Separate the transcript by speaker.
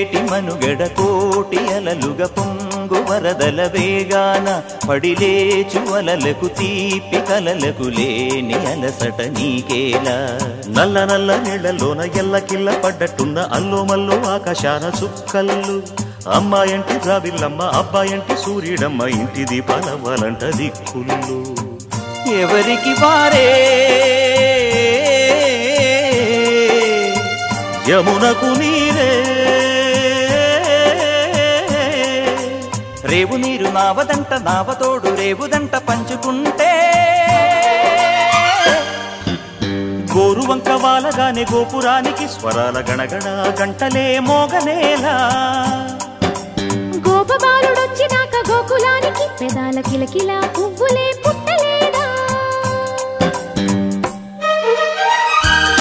Speaker 1: పొంగేటి మనుగడ కోటి అలలుగా పొంగు వరదల వేగాన పడిలేచు అలలకు తీపి కలలకు లేని అలసట నీకేలా
Speaker 2: నల్ల నల్ల నీళ్లలోన ఎల్లకిల్ల పడ్డట్టున్న అల్లోమల్లో ఆకాశాన చుక్కల్లు అమ్మాయంటి రావిల్లమ్మ అబ్బాయంటి సూర్యుడమ్మ ఇంటి దీపాలవ్వాలంట దిక్కులు
Speaker 1: ఎవరికి వారే
Speaker 2: యమునకు నీరే
Speaker 1: రేవు నీరు నావదంట నావతోడు రేవుదంట పంచుకుంటే
Speaker 2: గోరువంక వాలగానే గోపురానికి స్వరాల గణగణ గంటలే మోగనేలా
Speaker 3: గోపబాలుడొచ్చినాక గోకులానికి పెదాల కిలకిలా పువ్వులే